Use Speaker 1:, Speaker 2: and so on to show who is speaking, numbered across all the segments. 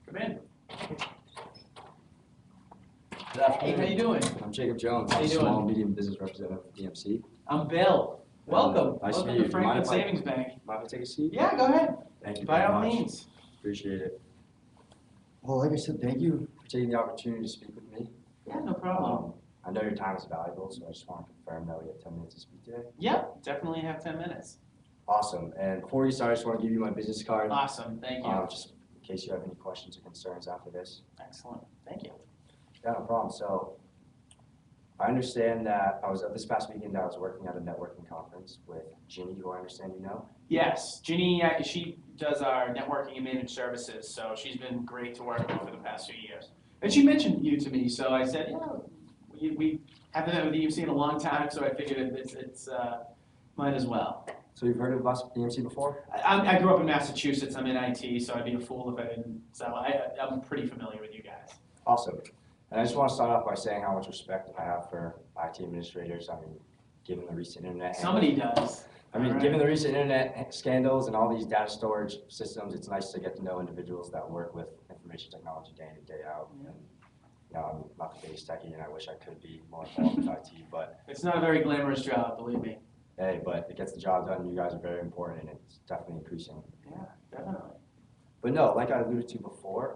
Speaker 1: Come in.
Speaker 2: Good afternoon.
Speaker 1: Hey, how you doing?
Speaker 2: I'm Jacob Jones.
Speaker 1: How you doing?
Speaker 2: Small and medium business representative of DMC.
Speaker 1: I'm Bill. Welcome.
Speaker 2: Nice to
Speaker 1: Welcome
Speaker 2: meet you.
Speaker 1: to
Speaker 2: Do you mind
Speaker 1: Franklin
Speaker 2: if I-
Speaker 1: Savings Bank.
Speaker 2: Mind if I take a seat?
Speaker 1: Yeah, go ahead.
Speaker 2: Thank you
Speaker 1: By
Speaker 2: very
Speaker 1: all
Speaker 2: much.
Speaker 1: means.
Speaker 2: Appreciate it. Well, like I said, thank you for taking the opportunity to speak with me.
Speaker 1: Yeah, no problem.
Speaker 2: I know your time is valuable, so I just want to confirm that we have 10 minutes to speak today.
Speaker 1: Yep, definitely have 10 minutes.
Speaker 2: Awesome. And before we start, I just want to give you my business card.
Speaker 1: Awesome. Thank you.
Speaker 2: Just in case you have any questions or concerns after this.
Speaker 1: Excellent. Thank you.
Speaker 2: Yeah, no problem. So I understand that this past weekend, I was working at a networking conference with Ginny, who I understand you know.
Speaker 1: Yes, Ginny, she does our networking and managed services, so she's been great to work with for the past few years. And she mentioned you to me, so I said, we haven't met with DMC in a long time, so I figured it's might as well.
Speaker 2: So you've heard of us, DMC, before?
Speaker 1: I grew up in Massachusetts. I'm in IT, so I'd be a fool if I didn't. So I'm pretty familiar with you guys.
Speaker 2: Awesome. And I just want to start off by saying how much respect I have for IT administrators. I mean, given the recent internet.
Speaker 1: Somebody does.
Speaker 2: Given the recent internet scandals and all these data storage systems, it's nice to get to know individuals that work with information technology day in and day out.
Speaker 1: Yeah.
Speaker 2: And, I'm not the biggest techie, and I wish I could be more involved with IT, but
Speaker 1: It's not a very glamorous job, believe me.
Speaker 2: hey, but it gets the job done. You guys are very important, and it's definitely increasing.
Speaker 1: Yeah, definitely.
Speaker 2: But no, like I alluded to before,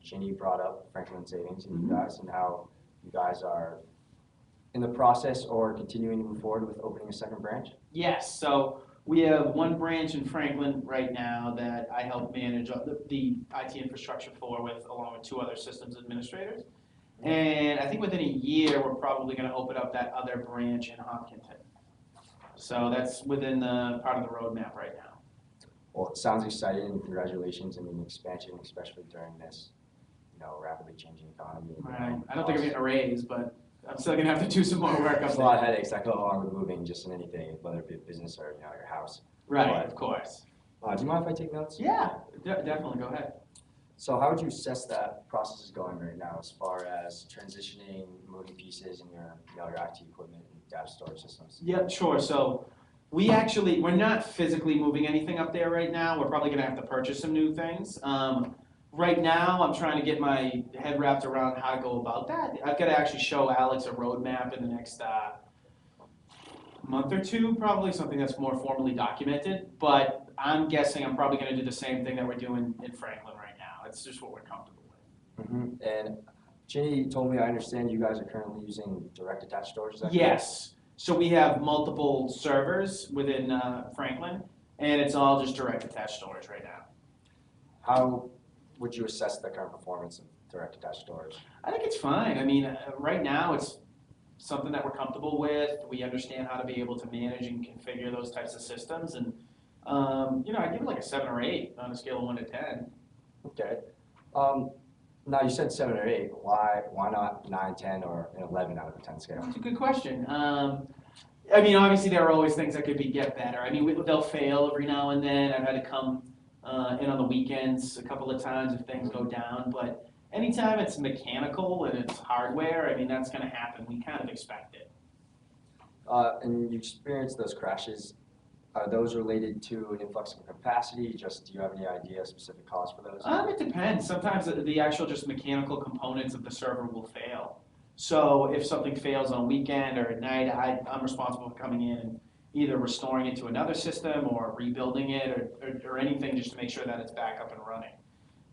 Speaker 2: Ginny brought up Franklin Savings and you guys, and how you guys are in the process or continuing to move forward with opening a second branch.
Speaker 1: Yes, so we have one branch in Franklin right now that I help manage the IT infrastructure for along with 2 other systems administrators. And I think within a year, we're probably going to open up that other branch in Hopkinton. So that's within the part of the roadmap right now.
Speaker 2: Well, it sounds exciting, and congratulations. I mean, expansion, especially during this, rapidly changing economy.
Speaker 1: Right. I don't think I'm getting a raise, but I'm still going to have to do some more work up
Speaker 2: There's a lot of
Speaker 1: there.
Speaker 2: headaches that go along with moving, just in anything, whether it be a business or your house.
Speaker 1: Right,
Speaker 2: But,
Speaker 1: of course.
Speaker 2: do you mind if I take notes?
Speaker 1: Yeah, definitely. Go ahead.
Speaker 2: So how would you assess that process is going right now, as far as transitioning, moving pieces in your IT equipment and data storage systems?
Speaker 1: Yep, sure. So we're not physically moving anything up there right now. We're probably going to have to purchase some new things. Right now, I'm trying to get my head wrapped around how to go about that. I've got to actually show Alex a roadmap in the next month or two, probably something that's more formally documented. But I'm guessing I'm probably going to do the same thing that we're doing in Franklin right now. It's just what we're comfortable with.
Speaker 2: Mm-hmm. And Ginny told me, I understand you guys are currently using direct attached storage, is that correct?
Speaker 1: Yes. So we have multiple servers within Franklin, and it's all just direct attached storage right now.
Speaker 2: How would you assess the current performance of direct attached storage?
Speaker 1: I think it's fine. I mean, right now it's something that we're comfortable with. We understand how to be able to manage and configure those types of systems, and I give it like a 7 or 8 on a scale of 1 to 10.
Speaker 2: Okay. Now you said 7 or 8. Why not 9, 10, or an 11 out of a 10 scale?
Speaker 1: That's a good question. I mean, obviously there are always things that could get better. I mean, they'll fail every now and then. I've had to come in on the weekends a couple of times if things go down, but anytime it's mechanical and it's hardware, I mean, that's going to happen. We kind of expect it.
Speaker 2: And you experienced those crashes. Are those related to an influx of capacity? Do you have any idea specific cause for those?
Speaker 1: It depends. Sometimes the actual just mechanical components of the server will fail. So if something fails on a weekend or at night, I'm responsible for coming in and either restoring it to another system or rebuilding it or anything just to make sure that it's back up and running.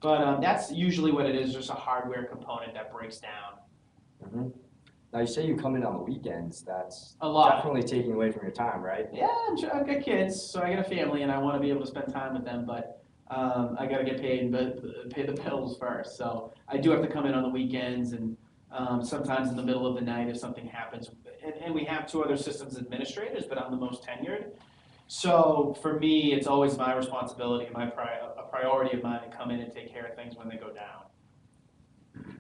Speaker 1: But that's usually what it is, just a hardware component that breaks down.
Speaker 2: Mm-hmm. Now you say you come in on the weekends. That's
Speaker 1: A lot.
Speaker 2: definitely taking away from your time, right?
Speaker 1: Yeah, I've got kids, so I got a family, and I want to be able to spend time with them. But I got to get paid, but pay the bills first. So I do have to come in on the weekends, and sometimes in the middle of the night if something happens. And we have 2 other systems administrators, but I'm the most tenured. So for me, it's always my responsibility, a priority of mine to come in and take care of things when they go down.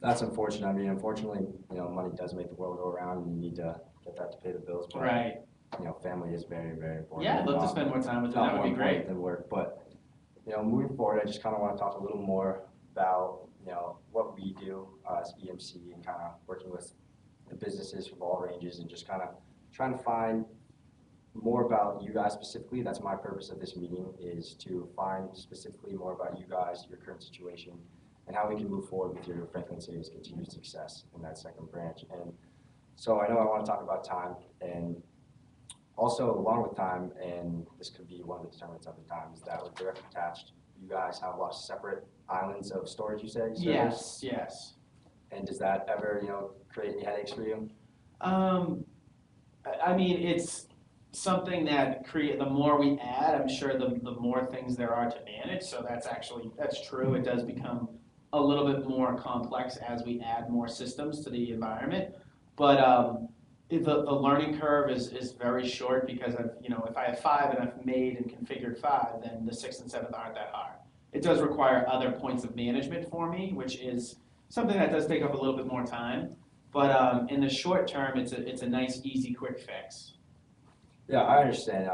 Speaker 2: That's unfortunate. I mean, unfortunately, money does make the world go around, and you need to get that to pay the bills. But,
Speaker 1: Right.
Speaker 2: Family is very, very important.
Speaker 1: Yeah, I'd love to spend more time with them. That would be great.
Speaker 2: Than work, but moving forward, I just kind of want to talk a little more about what we do as EMC and kind of working with the businesses from all ranges and just kind of trying to find more about you guys specifically. That's my purpose of this meeting, is to find specifically more about you guys, your current situation, and how we can move forward with your Franklin Savings continued success in that second branch. And so I know I want to talk about time, and also along with time, and this could be one of the determinants of the time, is that with direct attached, you guys have a lot of separate islands of storage, you say? Servers?
Speaker 1: Yes, yes.
Speaker 2: And does that ever, create any headaches for you?
Speaker 1: I mean, it's something that the more we add, I'm sure the more things there are to manage. So that's true. It does become a little bit more complex as we add more systems to the environment. But the learning curve is very short because if I have 5 and I've made and configured 5, then the 6th and 7th aren't that hard. It does require other points of management for me, which is something that does take up a little bit more time. But in the short term, it's a nice, easy, quick fix.
Speaker 2: Yeah, I understand.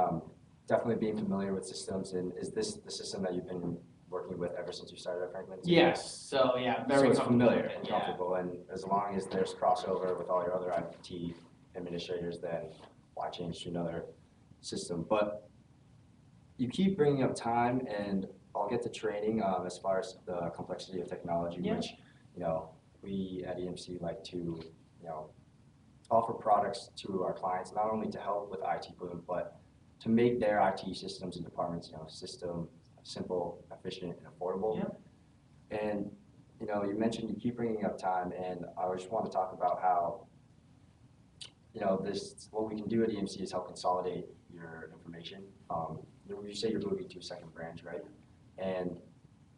Speaker 2: Definitely being familiar with systems, and is this the system that you've been working with ever since you started at Franklin?
Speaker 1: Yes. So yeah, very
Speaker 2: so it's
Speaker 1: comfortable
Speaker 2: familiar
Speaker 1: with it,
Speaker 2: and
Speaker 1: yeah.
Speaker 2: comfortable, and as long as there's crossover with all your other IT administrators, then why change to another system? But you keep bringing up time, and I'll get to training as far as the complexity of technology,
Speaker 1: Yeah.
Speaker 2: which we at EMC like to offer products to our clients, not only to help with IT boom, but to make their IT systems and departments, simple, efficient, and affordable.
Speaker 1: Yeah.
Speaker 2: And you mentioned you keep bringing up time, and I just want to talk about how what we can do at EMC is help consolidate your information. You say you're moving to a second branch, right? And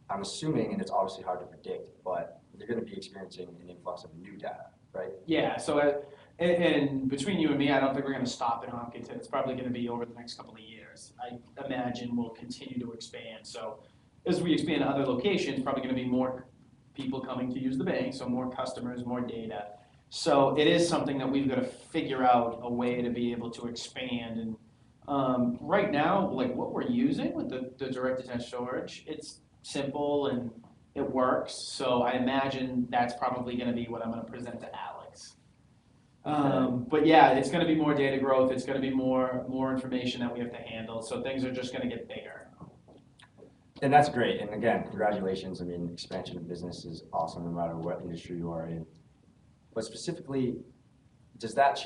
Speaker 2: I'm assuming, and it's obviously hard to predict, but you're going to be experiencing an influx of new data, right?
Speaker 1: Yeah. So and between you and me, I don't think we're going to stop in Hopkinton. It's probably going to be over the next couple of years. I imagine we'll continue to expand. So as we expand to other locations, probably going to be more people coming to use the bank, so more customers, more data. So it is something that we've got to figure out a way to be able to expand. And right now, like what we're using with the direct attached storage, it's simple and it works. So I imagine that's probably going to be what I'm going to present to Alex. But yeah, it's going to be more data growth. It's going to be more information that we have to handle. So things are just going to get bigger.
Speaker 2: And that's great. And again, congratulations. I mean, expansion of business is awesome no matter what industry you are in. But specifically, does that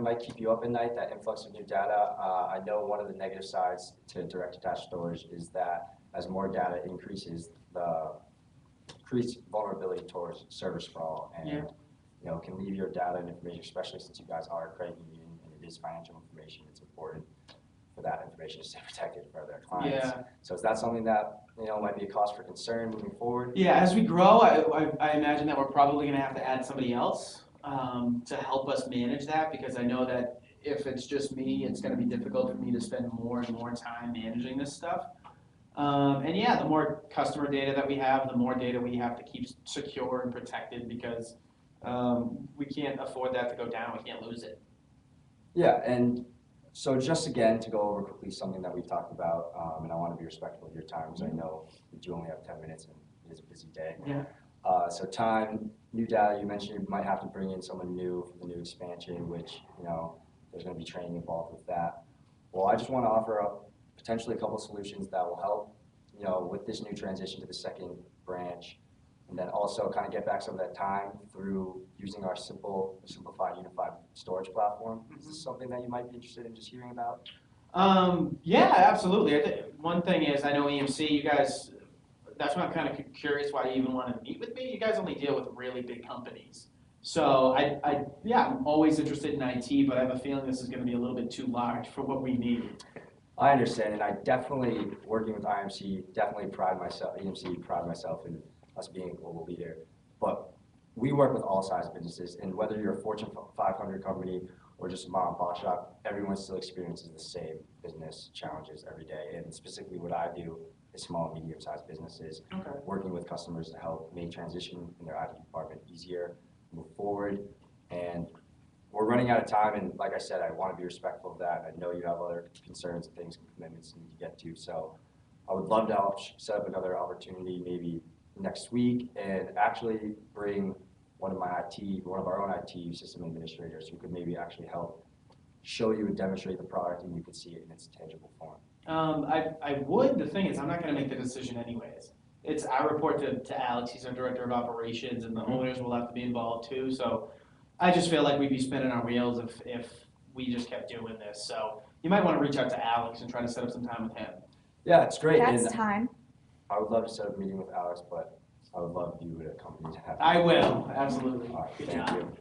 Speaker 2: might keep you up at night, that influx of new data? I know one of the negative sides to direct attached storage is that as more data increases, the increased vulnerability towards server sprawl and can leave your data and information, especially since you guys are a credit union and it is financial information, it's important for that information to stay protected for their clients.
Speaker 1: Yeah.
Speaker 2: So is that something that might be a cause for concern moving forward?
Speaker 1: Yeah, as we grow, I imagine that we're probably going to have to add somebody else to help us manage that, because I know that if it's just me, it's going to be difficult for me to spend more and more time managing this stuff. And yeah, the more customer data that we have, the more data we have to keep secure and protected, because we can't afford that to go down. We can't lose it.
Speaker 2: Yeah, and so just again to go over quickly something that we've talked about, and I want to be respectful of your time because I know we do only have 10 minutes and it is a busy day.
Speaker 1: Yeah.
Speaker 2: So time, new data, you mentioned you might have to bring in someone new for the new expansion, which, there's going to be training involved with that. Well, I just want to offer up potentially a couple solutions that will help, with this new transition to the second branch, and then also kind of get back some of that time through using our simplified, unified storage platform. Mm-hmm. Is this something that you might be interested in just hearing about?
Speaker 1: Yeah, absolutely. I think one thing is, I know EMC, you guys, that's why I'm kind of curious why you even wanted to meet with me. You guys only deal with really big companies. So I'm always interested in IT, but I have a feeling this is going to be a little bit too large for what we need.
Speaker 2: I understand, and I definitely, working with EMC pride myself in us being a global leader. But we work with all size businesses, and whether you're a Fortune 500 company or just a mom and pop shop, everyone still experiences the same business challenges every day. And specifically what I do is small and medium-sized businesses, working with customers to help make transition in their IT department easier, move forward. And we're running out of time, and like I said, I want to be respectful of that. I know you have other concerns and things and commitments you need to get to, so I would love to help set up another opportunity maybe next week and actually bring one of our own IT system administrators who could maybe actually help show you and demonstrate the product, and you could see it in its tangible form.
Speaker 1: I would. The thing is, I'm not going to make the decision anyways. I report to Alex, he's our director of operations, and the owners will have to be involved too, so I just feel like we'd be spinning our wheels if we just kept doing this, so you might wanna reach out to Alex and try to set up some time with him.
Speaker 2: Yeah, it's great.
Speaker 3: That's
Speaker 2: And
Speaker 3: time.
Speaker 2: I would love to set up a meeting with Alex, but I would love you to accompany to have.
Speaker 1: I will, absolutely.
Speaker 2: All right,
Speaker 1: Good
Speaker 2: thank
Speaker 1: job.
Speaker 2: you.